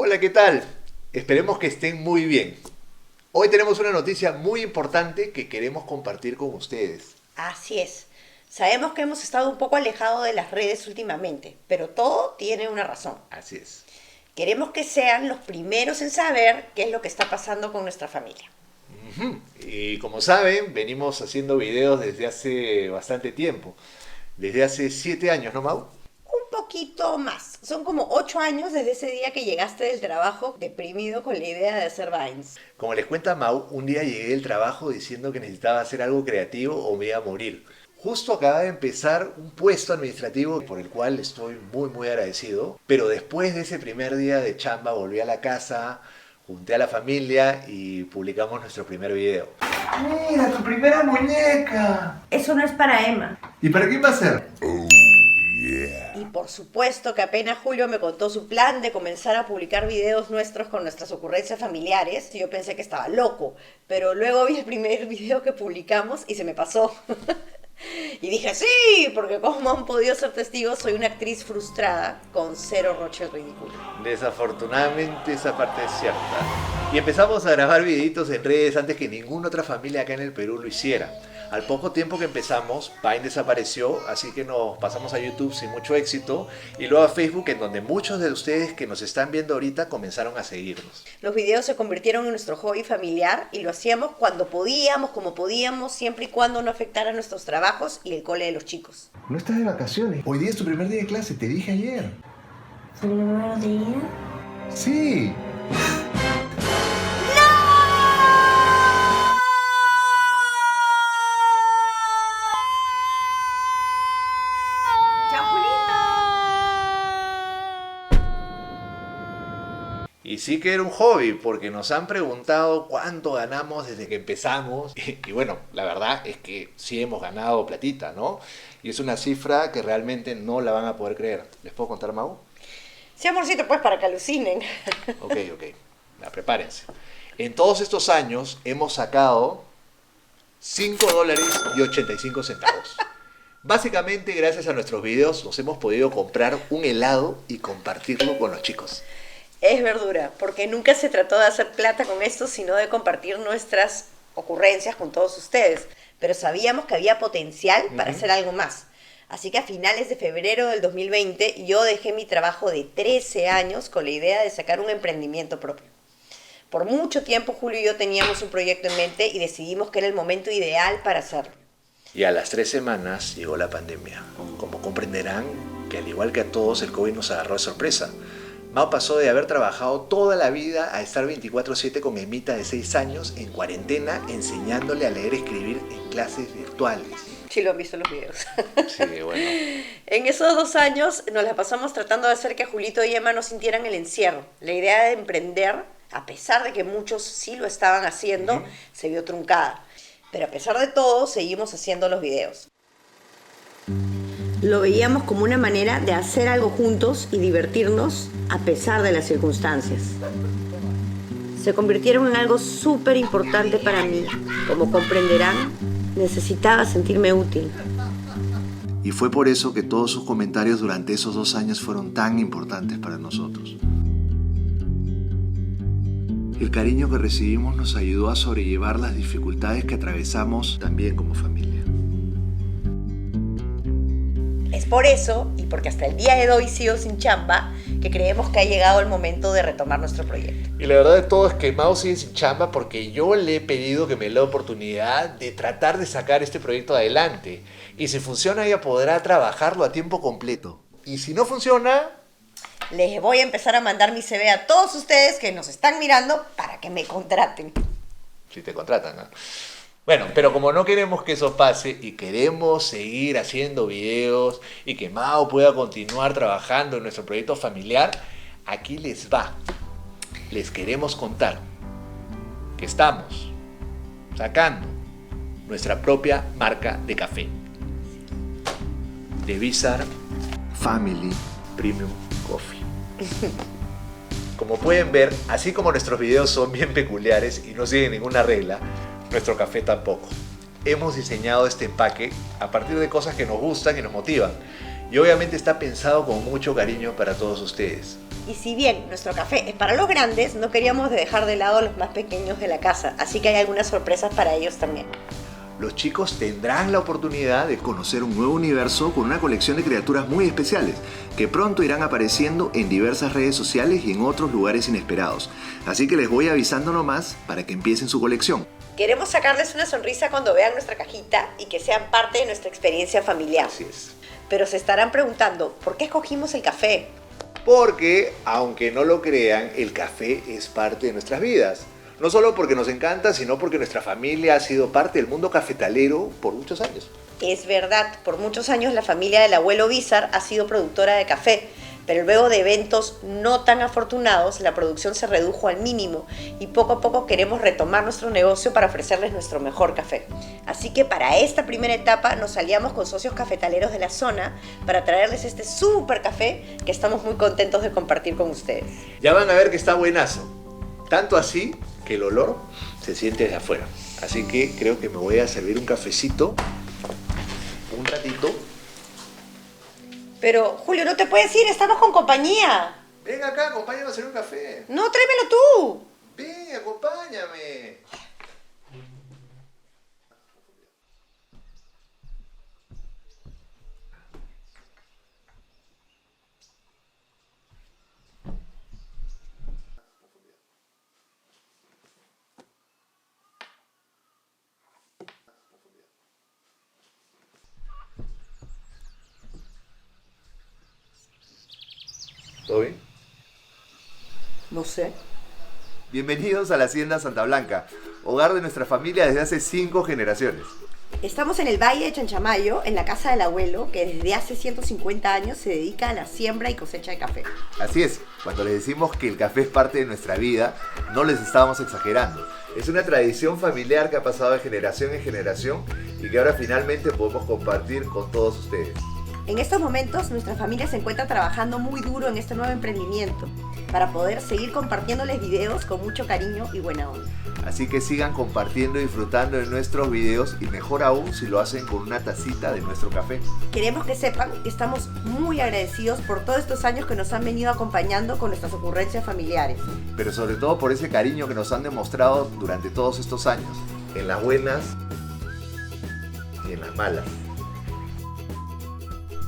Hola, ¿qué tal? Esperemos que estén muy bien. Hoy tenemos una noticia muy importante que queremos compartir con ustedes. Así es. Sabemos que hemos estado un poco alejados de las redes últimamente, pero todo tiene una razón. Así es. Queremos que sean los primeros en saber qué es lo que está pasando con nuestra familia. Y como saben, venimos haciendo videos desde hace bastante tiempo. Desde hace 7 años, ¿no, Mau? Un poquito más. Son como 8 años desde ese día que llegaste del trabajo deprimido con la idea de hacer Vines. Como les cuenta Mau, un día llegué del trabajo diciendo que necesitaba hacer algo creativo o me iba a morir. Justo acaba de empezar un puesto administrativo por el cual estoy muy agradecido, pero después de ese primer día de chamba volví a la casa, junté a la familia y publicamos nuestro primer video. ¡Mira, tu primera muñeca! Eso no es para Emma. ¿Y para quién va a ser? Y por supuesto que apenas Julio me contó su plan de comenzar a publicar videos nuestros con nuestras ocurrencias familiares, yo pensé que estaba loco, pero luego vi el primer video que publicamos y se me pasó. Y dije, sí, porque como han podido ser testigos, soy una actriz frustrada con cero roche ridículo. Desafortunadamente esa parte es cierta. Y empezamos a grabar videitos en redes antes que ninguna otra familia acá en el Perú lo hiciera. Al poco tiempo que empezamos, Vine desapareció, así que nos pasamos a YouTube sin mucho éxito y luego a Facebook, en donde muchos de ustedes que nos están viendo ahorita comenzaron a seguirnos. Los videos se convirtieron en nuestro hobby familiar y lo hacíamos cuando podíamos, como podíamos, siempre y cuando no afectara nuestros trabajos y el cole de los chicos. No estás de vacaciones. Hoy día es tu primer día de clase, te dije ayer. ¿Primer día? Sí. Y sí que era un hobby, porque nos han preguntado cuánto ganamos desde que empezamos. Y bueno, la verdad es que sí hemos ganado platita, ¿no? Y es una cifra que realmente no la van a poder creer. ¿Les puedo contar, Mau? Sí, amorcito, pues para que alucinen. Ok. Ya, prepárense. En todos estos años hemos sacado $5.85. Básicamente, gracias a nuestros videos, nos hemos podido comprar un helado y compartirlo con los chicos. Es verdura, porque nunca se trató de hacer plata con esto, sino de compartir nuestras ocurrencias con todos ustedes. Pero sabíamos que había potencial para hacer algo más. Así que a finales de febrero del 2020 yo dejé mi trabajo de 13 años con la idea de sacar un emprendimiento propio. Por mucho tiempo Julio y yo teníamos un proyecto en mente y decidimos que era el momento ideal para hacerlo. Y a las 3 semanas llegó la pandemia. Como comprenderán, que al igual que a todos, el COVID nos agarró de sorpresa. Mau pasó de haber trabajado toda la vida a estar 24/7 con Emita de 6 años en cuarentena, enseñándole a leer y escribir en clases virtuales. Sí, lo han visto en los videos. Sí, bueno. En esos 2 años nos la pasamos tratando de hacer que Julito y Emma no sintieran el encierro. La idea de emprender, a pesar de que muchos sí lo estaban haciendo, se vio truncada. Pero a pesar de todo, seguimos haciendo los videos. Lo veíamos como una manera de hacer algo juntos y divertirnos a pesar de las circunstancias. Se convirtieron en algo súper importante para mí. Como comprenderán, necesitaba sentirme útil. Y fue por eso que todos sus comentarios durante esos 2 años fueron tan importantes para nosotros. El cariño que recibimos nos ayudó a sobrellevar las dificultades que atravesamos también como familia. Es por eso, y porque hasta el día de hoy sigo sin chamba, que creemos que ha llegado el momento de retomar nuestro proyecto. Y la verdad de todo es que Mau sigue sin chamba porque yo le he pedido que me dé la oportunidad de tratar de sacar este proyecto adelante. Y si funciona, ella podrá trabajarlo a tiempo completo. Y si no funciona... Les voy a empezar a mandar mi CV a todos ustedes que nos están mirando para que me contraten. Si te contratan, ¿no? Bueno, pero como no queremos que eso pase y queremos seguir haciendo videos y que Mau pueda continuar trabajando en nuestro proyecto familiar, aquí les va. Les queremos contar que estamos sacando nuestra propia marca de café. De Bizarre Family Premium Coffee. Como pueden ver, así como nuestros videos son bien peculiares y no siguen ninguna regla, nuestro café tampoco. Hemos diseñado este empaque a partir de cosas que nos gustan y nos motivan. Y obviamente está pensado con mucho cariño para todos ustedes. Y si bien nuestro café es para los grandes, no queríamos dejar de lado a los más pequeños de la casa, así que hay algunas sorpresas para ellos también. Los chicos tendrán la oportunidad de conocer un nuevo universo con una colección de criaturas muy especiales que pronto irán apareciendo en diversas redes sociales y en otros lugares inesperados. Así que les voy avisando nomás para que empiecen su colección. Queremos sacarles una sonrisa cuando vean nuestra cajita y que sean parte de nuestra experiencia familiar. Así es. Pero se estarán preguntando, ¿por qué escogimos el café? Porque, aunque no lo crean, el café es parte de nuestras vidas. No solo porque nos encanta, sino porque nuestra familia ha sido parte del mundo cafetalero por muchos años. Es verdad, por muchos años la familia del abuelo Bizar ha sido productora de café, pero luego de eventos no tan afortunados, la producción se redujo al mínimo y poco a poco queremos retomar nuestro negocio para ofrecerles nuestro mejor café. Así que para esta primera etapa nos aliamos con socios cafetaleros de la zona para traerles este súper café que estamos muy contentos de compartir con ustedes. Ya van a ver que está buenazo. Tanto así que el olor se siente desde afuera. Así que creo que me voy a servir un cafecito un ratito. Pero Julio, no te puedes ir, estamos con compañía. Ven acá, acompáñame a hacer un café. No, tráemelo tú. Ven, acompáñame. ¿Todo bien? No sé. Bienvenidos a la Hacienda Santa Blanca, hogar de nuestra familia desde hace 5 generaciones. Estamos en el Valle de Chanchamayo, en la casa del abuelo, que desde hace 150 años se dedica a la siembra y cosecha de café. Así es, cuando les decimos que el café es parte de nuestra vida, no les estábamos exagerando. Es una tradición familiar que ha pasado de generación en generación y que ahora finalmente podemos compartir con todos ustedes. En estos momentos, nuestra familia se encuentra trabajando muy duro en este nuevo emprendimiento para poder seguir compartiéndoles videos con mucho cariño y buena onda. Así que sigan compartiendo y disfrutando de nuestros videos y mejor aún si lo hacen con una tacita de nuestro café. Queremos que sepan que estamos muy agradecidos por todos estos años que nos han venido acompañando con nuestras ocurrencias familiares. Pero sobre todo por ese cariño que nos han demostrado durante todos estos años, en las buenas y en las malas.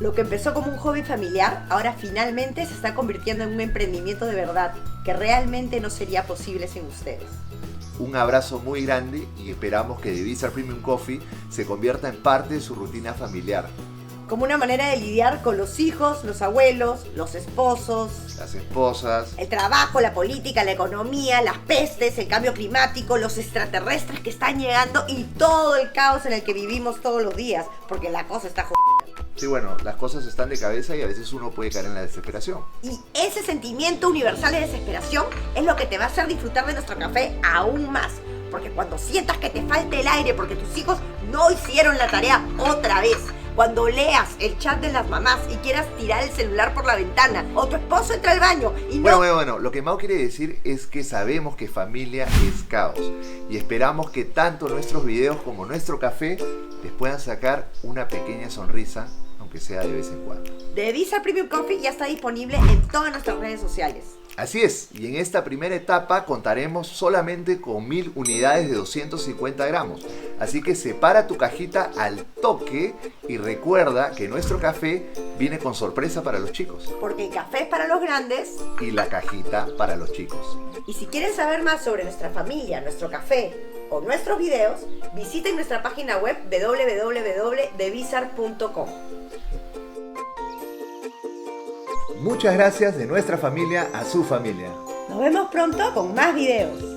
Lo que empezó como un hobby familiar, ahora finalmente se está convirtiendo en un emprendimiento de verdad, que realmente no sería posible sin ustedes. Un abrazo muy grande y esperamos que The Bizarre Premium Coffee se convierta en parte de su rutina familiar. Como una manera de lidiar con los hijos, los abuelos, los esposos, Las esposas, el trabajo, la política, la economía, las pestes, el cambio climático, los extraterrestres que están llegando y todo el caos en el que vivimos todos los días, porque la cosa está jodida. sí, bueno, las cosas están de cabeza y a veces uno puede caer en la desesperación. Y ese sentimiento universal de desesperación es lo que te va a hacer disfrutar de nuestro café aún más. Porque cuando sientas que te falte el aire porque tus hijos no hicieron la tarea otra vez, cuando leas el chat de las mamás y quieras tirar el celular por la ventana, o tu esposo entra al baño y no... Bueno, lo que Mau quiere decir es que sabemos que familia es caos y esperamos que tanto nuestros videos como nuestro café les puedan sacar una pequeña sonrisa, aunque sea de vez en cuando. The Bizarre Premium Coffee ya está disponible en todas nuestras redes sociales. Así es, y en esta primera etapa contaremos solamente con 1000 unidades de 250 gramos. Así que separa tu cajita al toque y recuerda que nuestro café viene con sorpresa para los chicos. Porque el café es para los grandes. Y la cajita para los chicos. Y si quieren saber más sobre nuestra familia, nuestro café o nuestros videos, visiten nuestra página web www.thebizarre.com. Muchas gracias de nuestra familia a su familia. Nos vemos pronto con más videos.